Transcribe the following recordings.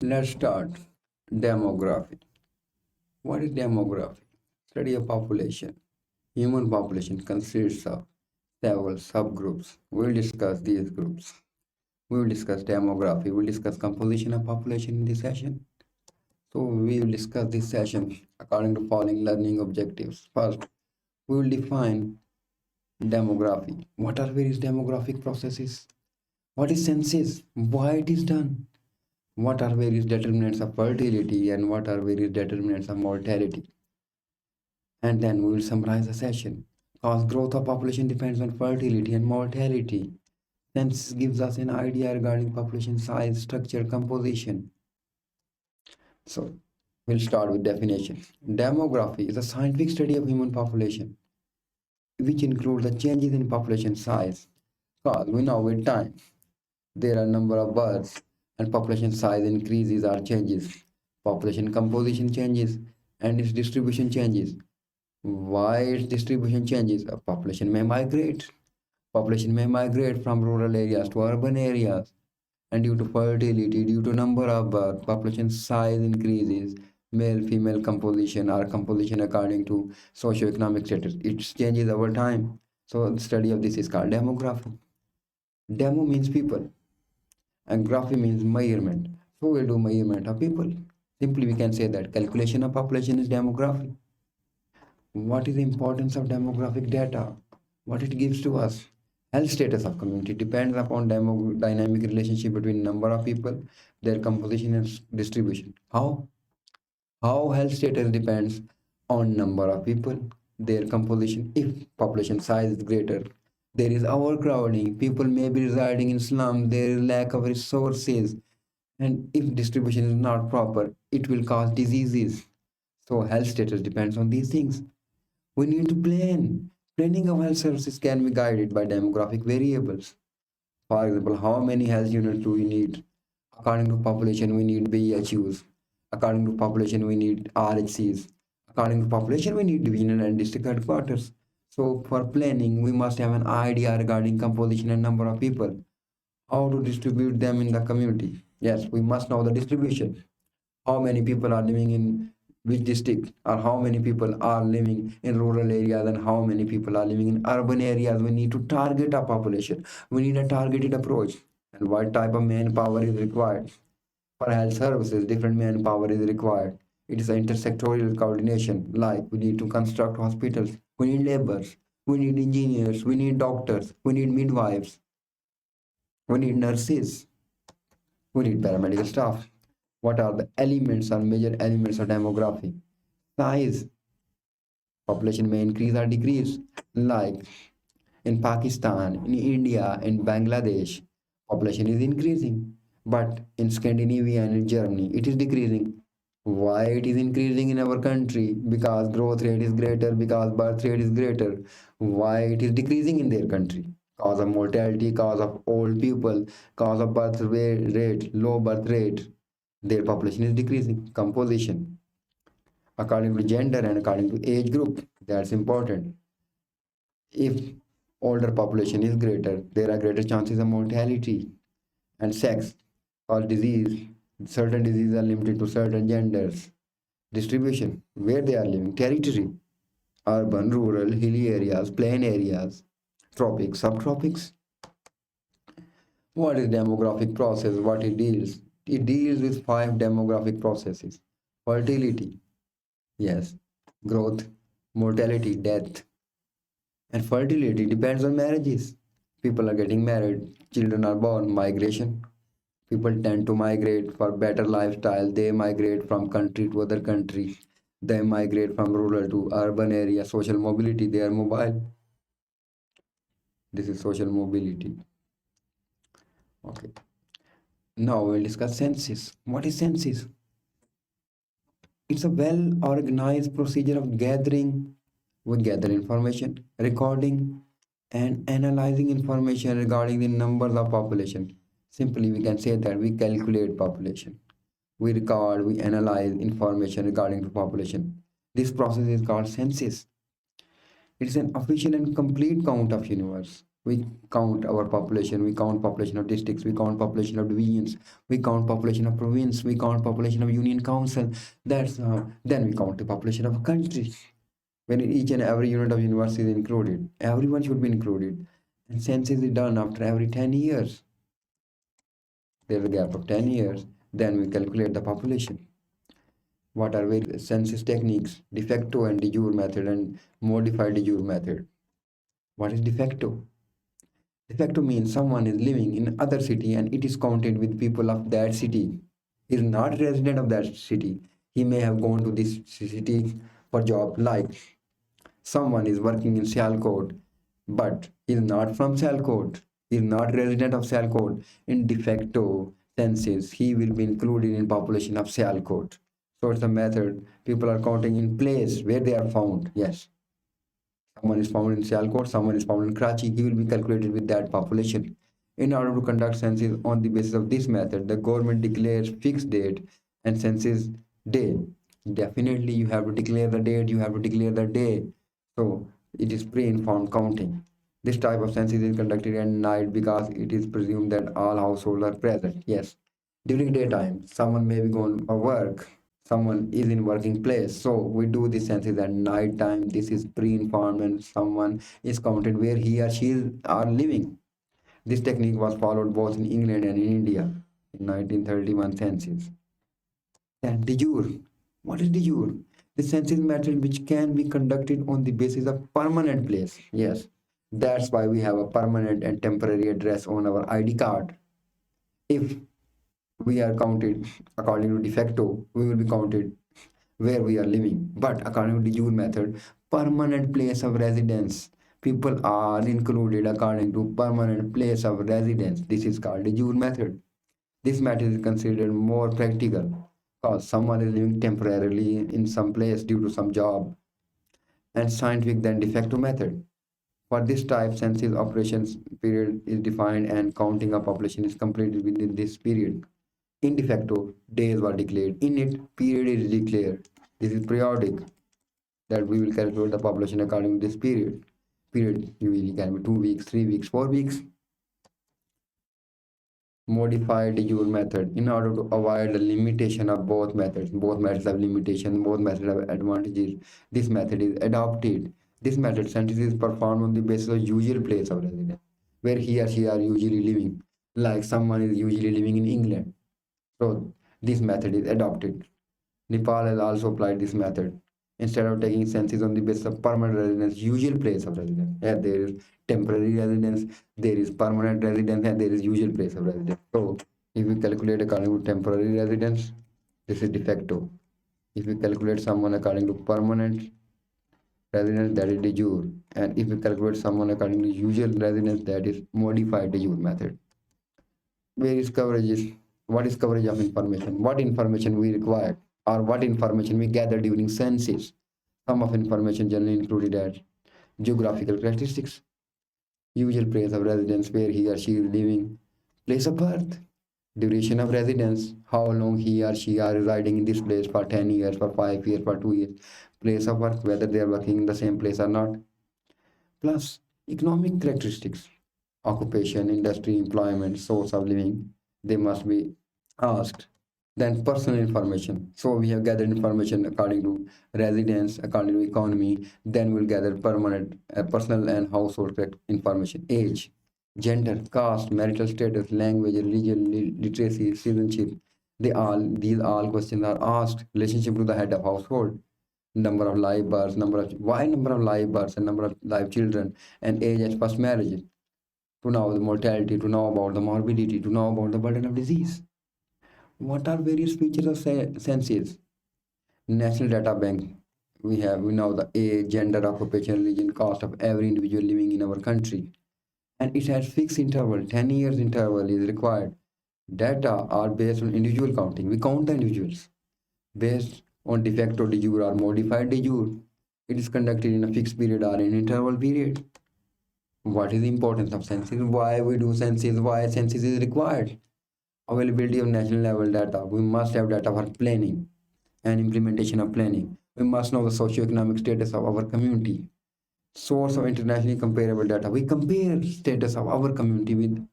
Let's start. Demography. What is demography? Study of population. Human population consists of several subgroups. We'll discuss these groups. We will discuss demography. We'll discuss composition of population in this session. So we will discuss this session according to following learning objectives. First, we will define demography. What are various demographic processes? What is census? Why it is done? What are various determinants of fertility and what are various determinants of mortality? And then we will summarize the session. Cause growth of population depends on fertility and mortality. Census gives us an idea regarding population size, structure, composition. So we'll start with definition. Demography is a scientific study of human population, which includes the changes in population size. Cause we know with time there are number of births and population size increases or changes. Population composition changes and its distribution changes. Why its distribution changes? A population may migrate. Population may migrate from rural areas to urban areas. And due to fertility, due to number of birth, population size increases. Male female composition or composition according to socioeconomic status. It changes over time. So the study of this is called demography. Demo means people and graphy means measurement. So we'll do measurement of people. Simply we can say that calculation of population is demography. What is the importance of demographic data? What it gives to us? Health status of community depends upon dynamic relationship between number of people, their composition and distribution. How? How health status depends on number of people, their composition. If population size is greater, there is overcrowding. People may be residing in slums. There is lack of resources, and if distribution is not proper, it will cause diseases. So health status depends on these things. We need to plan. Planning of health services can be guided by demographic variables. For example, how many health units do we need? According to population, we need BHUs. According to population, we need RHCs. According to population, we need divisional and district headquarters. So for planning, we must have an idea regarding composition and number of people. How to distribute them in the community? Yes, we must know the distribution. How many people are living in which district, or how many people are living in rural areas and how many people are living in urban areas. We need to target our population. We need a targeted approach. And what type of manpower is required? For health services, different manpower is required. It is an intersectorial coordination, like we need to construct hospitals, we need laborers, we need engineers, we need doctors, we need midwives, we need nurses, we need paramedical staff. What are the elements or major elements of demography? Size. Population may increase or decrease. Like in Pakistan, in India, in Bangladesh, population is increasing. But in Scandinavia and in Germany, it is decreasing. Why it is increasing in our country? Because growth rate is greater, because birth rate is greater. Why it is decreasing in their country? Cause of mortality, cause of old people, cause of birth rate, low birth rate. Their population is decreasing. Composition according to gender and according to age group. That's important. If older population is greater, there are greater chances of mortality. And sex or disease. Certain diseases are limited to certain genders. Distribution, where they are living, territory, urban, rural, hilly areas, plain areas, tropics, subtropics. What is demographic process? What it deals? It deals with five demographic processes. Fertility, yes. Growth, mortality, death. And fertility depends on marriages. People are getting married, children are born, migration. People tend to migrate for better lifestyle. They migrate from country to other country. They migrate from rural to urban area. Social mobility, they are mobile. This is social mobility. Okay. Now we'll discuss census. What is census? It's a well organized procedure of gathering. We gather information, recording, and analyzing information regarding the numbers of population. Simply, we can say that we calculate population. We record, we analyze information regarding the population. This process is called census. It is an official and complete count of universe. We count our population, we count population of districts, we count population of divisions, we count population of province, we count population of union council. That's how, then we count the population of a country. When each and every unit of university is included, everyone should be included. And census is done after every 10 years. There's a gap of 10 years. Then we calculate the population. What are various census techniques? De facto and de jure method and modified de jure method. What is de facto? De facto means someone is living in other city and it is counted with people of that city. He is not resident of that city. He may have gone to this city for job. Like someone is working in Sialkot, but he is not from Sialkot. He is not resident of Sialkot. In de facto census, he will be included in population of Sialkot. So it's a method. People are counting in place where they are found. Yes. Someone is found in Sialkot, someone is found in Karachi, he will be calculated with that population. In order to conduct census on the basis of this method, the government declares fixed date and census day. Definitely, you have to declare the date, you have to declare the day. So, it is pre-informed counting. This type of census is conducted at night because it is presumed that all households are present. Yes. During daytime, someone may be going for work, someone is in working place, so we do this census at night time. This is pre-informed and someone is counted where he or she is are living. This technique was followed both in England and in India in 1931 census. And de jure, what is de jure? The census method which can be conducted on the basis of permanent place. Yes, that's why we have a permanent and temporary address on our ID card. If we are counted according to de facto, we will be counted where we are living. But according to the Joule method, permanent place of residence, people are included according to permanent place of residence. This is called the Joule method. This method is considered more practical because someone is living temporarily in some place due to some job, and scientific than de facto method. For this type, census operations period is defined and counting of population is completed within this period. In de facto, days were declared. In it, period is declared. This is periodic, that we will calculate the population according to this period. Period usually can be 2 weeks, 3 weeks, 4 weeks. Modified de jure method. In order to avoid the limitation of both methods have limitations, both methods have advantages. This method is adopted. This method census is performed on the basis of usual place of residence, where he or she are usually living. Like someone is usually living in England. So this method is adopted. Nepal has also applied this method. Instead of taking census on the basis of permanent residence, usual place of residence. Yeah, there is temporary residence, there is permanent residence, and there is usual place of residence. So if we calculate according to temporary residence, this is de facto. If we calculate someone according to permanent residence, that is de jure. And if we calculate someone according to usual residence, that is modified de jure method. Where is coverages? What is coverage of information? What information we require, or what information we gather during census? Some of information generally included as geographical characteristics, usual place of residence where he or she is living, place of birth, duration of residence, how long he or she are residing in this place for 10 years, for 5 years, for 2 years, place of work, whether they are working in the same place or not, plus economic characteristics, occupation, industry, employment, source of living, they must be asked. Then personal information. So we have gathered information according to residence, according to economy. Then we'll gather permanent, personal and household information. Age, gender, caste, marital status, language, religion, literacy, citizenship. These all questions are asked. Relationship to the head of household, number of live births, number of live births and number of live children, and age at first marriage. To know the mortality, to know about the morbidity, to know about the burden of disease. What are various features of census? National Data Bank. We know the age, gender, occupation, religion, cost of every individual living in our country. And it has fixed interval, 10 years interval is required. Data are based on individual counting. We count the individuals. Based on de facto de jure or modified de jure. It is conducted in a fixed period or an interval period. What is the importance of census? Why we do census? Why census is required? Availability of national level data. We must have data for planning and implementation of planning. We must know the socio-economic status of our community. Source of internationally comparable data. We compare status of our community with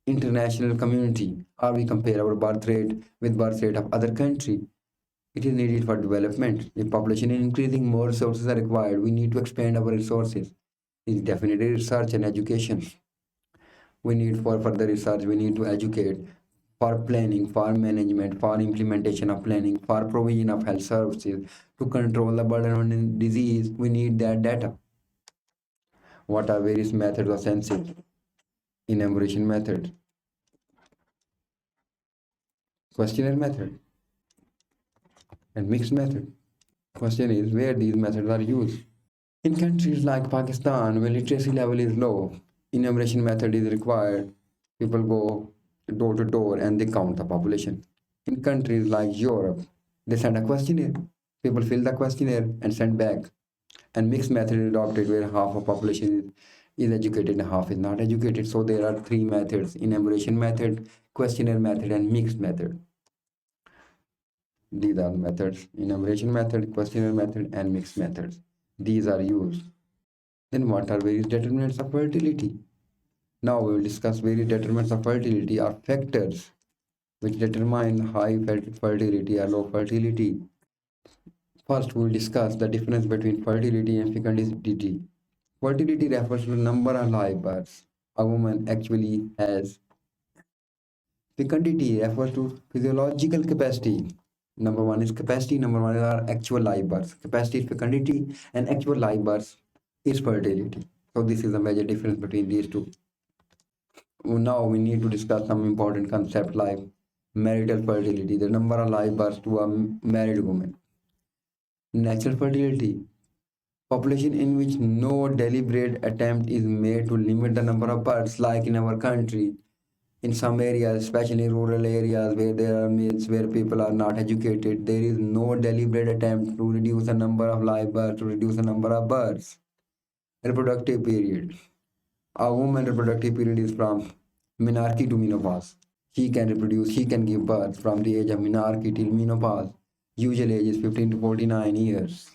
international community, or we compare our birth rate with birth rate of other country. It is needed for development. If population is increasing, more resources are required. We need to expand our resources. It's definitely research and education. We need for further research. We need to educate for planning, for management, for implementation of planning, for provision of health services to control the burden on disease. We need that data. What are various methods of census? Enumeration method, questionnaire method, and mixed method. Question is where these methods are used. In countries like Pakistan, where literacy level is low, enumeration method is required. People go door to door and they count the population. In countries like Europe, they send a questionnaire. People fill the questionnaire and send back. And mixed method is adopted where half of population is educated and half is not educated. So there are three methods: enumeration method, questionnaire method, and mixed method. These are methods: enumeration method, questionnaire method, and mixed methods. These are used. Then what are various determinants of fertility? Now we will discuss various determinants of fertility or factors which determine high fertility or low fertility. First, we will discuss the difference between fertility and fecundity. Fertility refers to the number of live births a woman actually has. Fecundity refers to physiological capacity. Number one is capacity, number one is our actual live births. Capacity is fecundity, and actual live births is fertility. So this is a major difference between these two. Now we need to discuss some important concept like marital fertility, the number of live births to a married woman. Natural fertility, population in which no deliberate attempt is made to limit the number of births, like in our country. In some areas, especially rural areas where there are myths, where people are not educated, there is no deliberate attempt to reduce the number of live births, to reduce the number of births. Reproductive period. A woman's reproductive period is from menarche to menopause. She can reproduce, she can give birth from the age of menarche till menopause. Usual age is 15 to 49 years.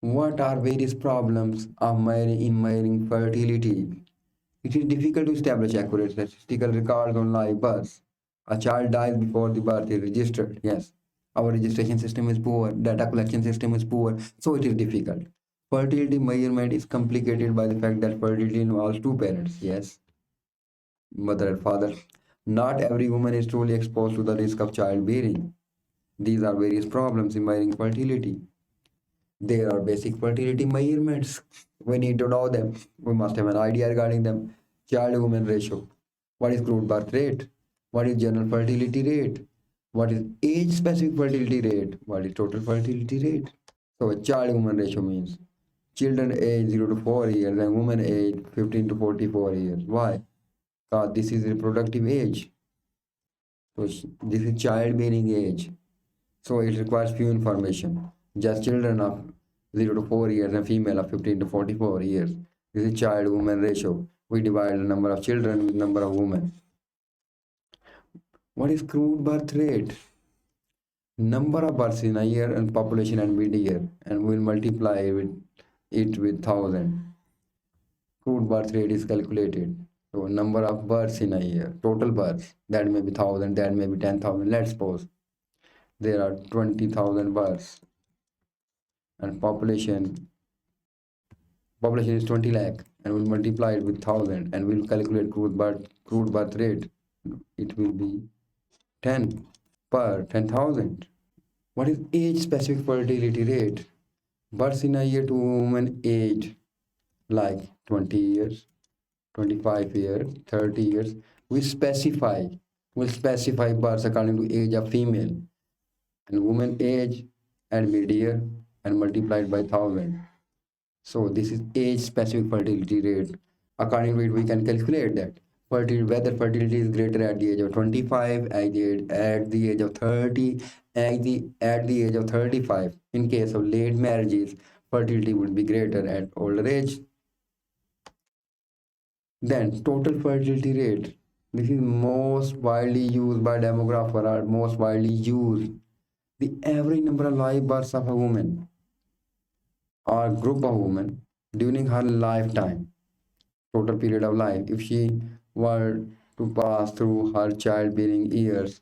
What are various problems of measuring fertility? It is difficult to establish accurate statistical records on live births. A child dies before the birth is registered. Yes. Our registration system is poor, data collection system is poor, so it is difficult. Fertility measurement is complicated by the fact that fertility involves two parents. Yes, mother and father. Not every woman is truly exposed to the risk of childbearing. These are various problems in measuring fertility. There are basic fertility measurements. We need to know them. We must have an idea regarding them. Child woman ratio. What is crude birth rate? What is general fertility rate? What is age specific fertility rate? What is total fertility rate? So a child woman ratio means children age 0 to 4 years and women age 15 to 44 years. Why? Because this is reproductive age. So this is childbearing age. So it requires few information. Just children of 0 to 4 years and female of 15 to 44 years. This is child-woman ratio. We divide the number of children with number of women. What is crude birth rate? Number of births in a year and population and mid-year, and we'll multiply it with 1,000. Crude birth rate is calculated. So number of births in a year, total births, that may be 1,000, that may be 10,000. Let's suppose there are 20,000 births and population is 20 lakh, and we'll multiply it with 1,000 and we'll calculate crude birth rate. It will be 10 per 10,000. What is age specific fertility rate? Births in a year to woman age like 20 years, 25 years, 30 years. We'll specify births according to age of female and woman age and mid-year and multiplied by 1,000. So this is age specific fertility rate. According to it, we can calculate that whether fertility is greater at the age of 25, at the age of 30, at the age of 35. In case of late marriages, fertility would be greater at older age. Then total fertility rate. This is most widely used by demographer or most widely used. The average number of live births of a woman or group of women during her lifetime, total period of life. If she were to pass through her childbearing years,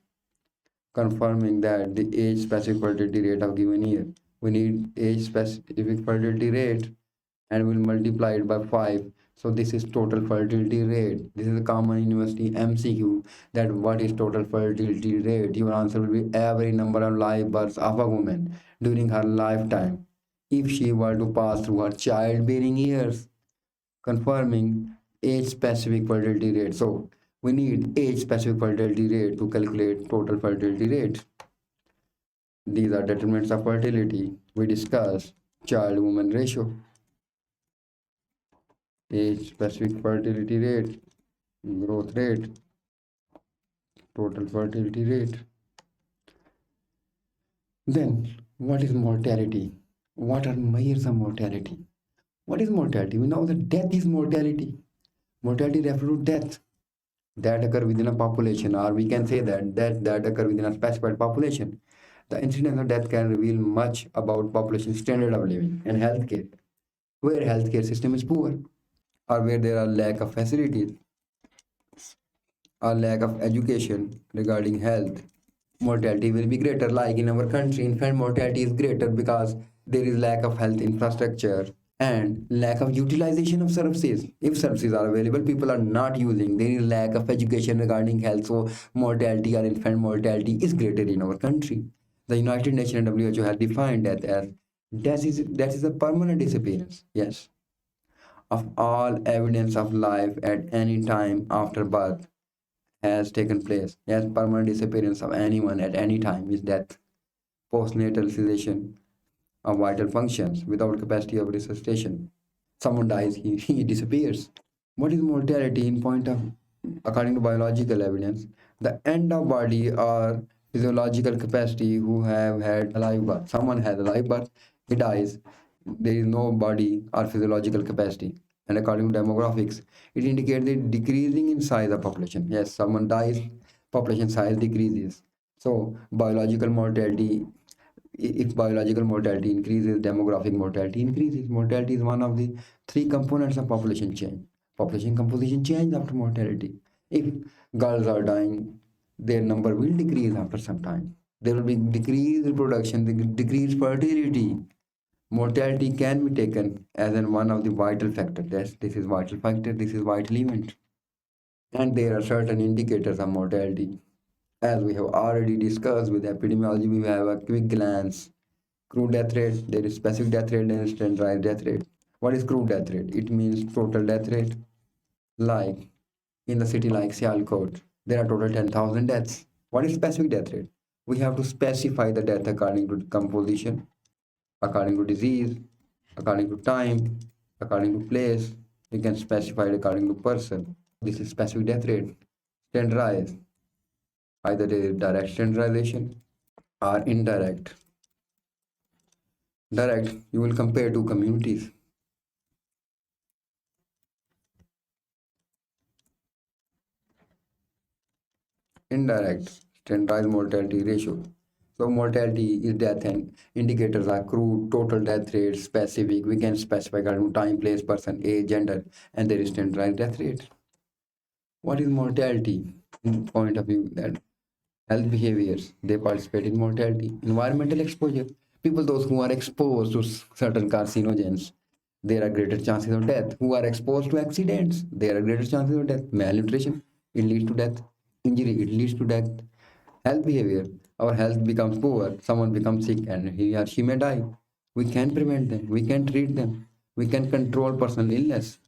confirming that the age specific fertility rate of given year. We need age specific fertility rate and we'll multiply it by 5. So this is total fertility rate. This is a common university MCQ, that what is total fertility rate? Your answer will be every number of live births of a woman during her lifetime if she were to pass through her childbearing years, confirming age specific fertility rate. So we need age specific fertility rate to calculate total fertility rate. These are determinants of fertility. We discussed child woman ratio, age specific fertility rate, growth rate, total fertility rate. Then, what is mortality? What are measures of mortality? What is mortality? We know that death is mortality. Mortality refers to death that occur within a population, or we can say that occur within a specified population. The incidence of death can reveal much about population standard of living and healthcare, where healthcare system is poor, or where there are lack of facilities or lack of education regarding health. Mortality will be greater. Like in our country, infant mortality is greater because there is lack of health infrastructure and lack of utilization of services. If services are available, people are not using. There is lack of education regarding health, so mortality or infant mortality is greater in our country. The United Nations and WHO has defined that as that is a permanent disappearance. Yes, of all evidence of life at any time after birth has taken place. Yes, permanent disappearance of anyone at any time is death. Postnatal cessation of vital functions without capacity of resuscitation. Someone dies, he disappears. What is mortality in point of, according to biological evidence, the end of body or physiological capacity who have had a live birth. Someone has a live birth, he dies, there is no body or physiological capacity. And according to demographics, it indicates the decreasing in size of population. Yes, someone dies, population size decreases. So biological mortality, if biological mortality increases, demographic mortality increases. Mortality is one of the three components of population change. Population composition change after mortality. If girls are dying, their number will decrease after some time. There will be decreased reproduction, decreased fertility. Mortality can be taken as one of the vital factors. Yes, this is vital factor, this is vital event. And there are certain indicators of mortality. As we have already discussed with epidemiology, we have a quick glance. Crude death rate, there is specific death rate and standardized death rate. What is crude death rate? It means total death rate. Like in the city like Sialkot, there are total 10,000 deaths. What is specific death rate? We have to specify the death according to composition, according to disease, according to time, according to place. We can specify it according to person. This is specific death rate. Standardized, either a direct standardization or indirect. Direct, you will compare two communities. Indirect, standardized mortality ratio. So mortality is death and indicators are crude, total death rate, specific. We can specify according to time, place, person, age, gender, and there is standardized death rate. What is mortality? In point of view that health behaviors, they participate in mortality. Environmental exposure, people those who are exposed to certain carcinogens, there are greater chances of death. Who are exposed to accidents, there are greater chances of death. Malnutrition, it leads to death. Injury, it leads to death. Health behavior, our health becomes poor, someone becomes sick and he or she may die. We can prevent them, we can treat them, we can control personal illness.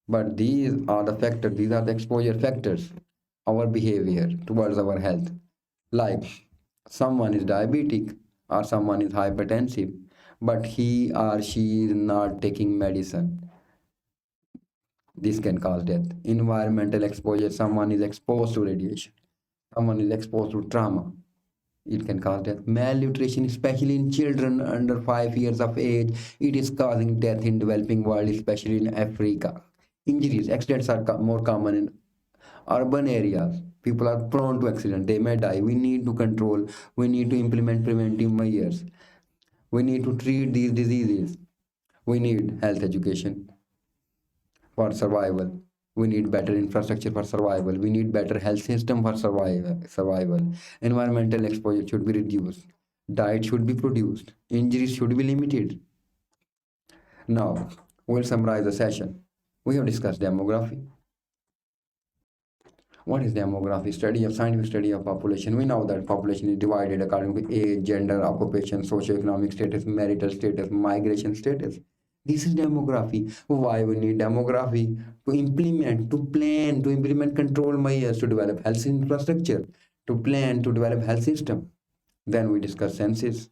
But these are the factors, these are the exposure factors, our behavior towards our health. Like someone is diabetic or someone is hypertensive, but he or she is not taking medicine. This can cause death. Environmental exposure, someone is exposed to radiation, someone is exposed to trauma. It can cause death. Malnutrition, especially in children under 5 years of age, it is causing death in developing world, especially in Africa. Injuries, accidents are more common in urban areas. People are prone to accident. They may die. We need to control. We need to implement preventive measures. We need to treat these diseases. We need health education for survival. We need better infrastructure for survival. We need better health system for survival. Environmental exposure should be reduced. Diet should be produced. Injuries should be limited. Now, we'll summarize the session. We have discussed demography. What is demography? Study of scientific study of population. We know that population is divided according to age, gender, occupation, socioeconomic status, marital status, migration status. This is demography. Why we need demography? To implement, to plan, to implement control measures, to develop health infrastructure, to plan, to develop health system. Then we discuss census,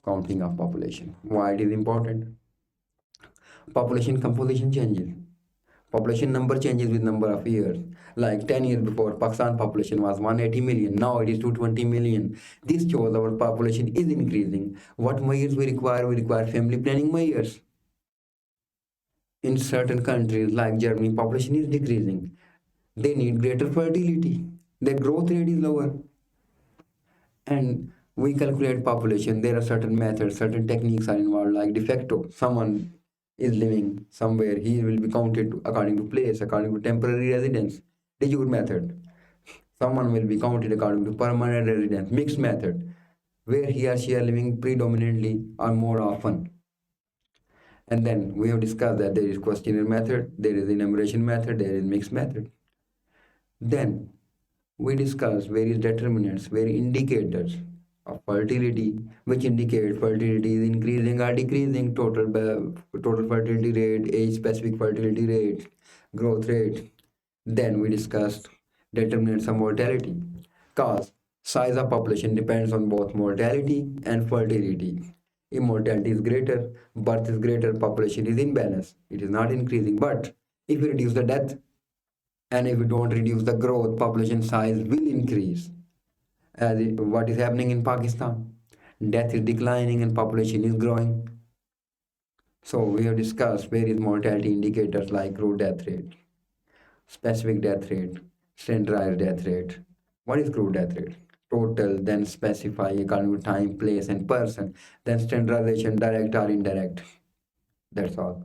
counting of population. Why it is important? Population composition changes. Population number changes with number of years. Like 10 years before, Pakistan population was 180 million. Now it is 220 million. This shows our population is increasing. What measures we require? We require family planning measures. In certain countries like Germany, population is decreasing. They need greater fertility. Their growth rate is lower. And we calculate population. There are certain methods, certain techniques are involved, like de facto. Someone is living somewhere, he will be counted according to place, according to temporary residence. De jure method. Someone will be counted according to permanent residence. Mixed method, where he or she are living predominantly or more often. And then we have discussed that there is questionnaire method, there is enumeration method, there is mixed method. Then we discuss various determinants, various indicators of fertility, which indicate fertility is increasing or decreasing, total fertility rate, age-specific fertility rate, growth rate. Then we discussed determinants of mortality, cause size of population depends on both mortality and fertility. If mortality is greater, birth is greater, population is in balance. It is not increasing. But if we reduce the death, and if we don't reduce the growth, population size will increase. What is happening in Pakistan? Death is declining and population is growing. So we have discussed various mortality indicators like crude death rate, specific death rate, standardized death rate. What is crude death rate? Total, then specify according to time, place, and person, then standardization, direct or indirect. That's all.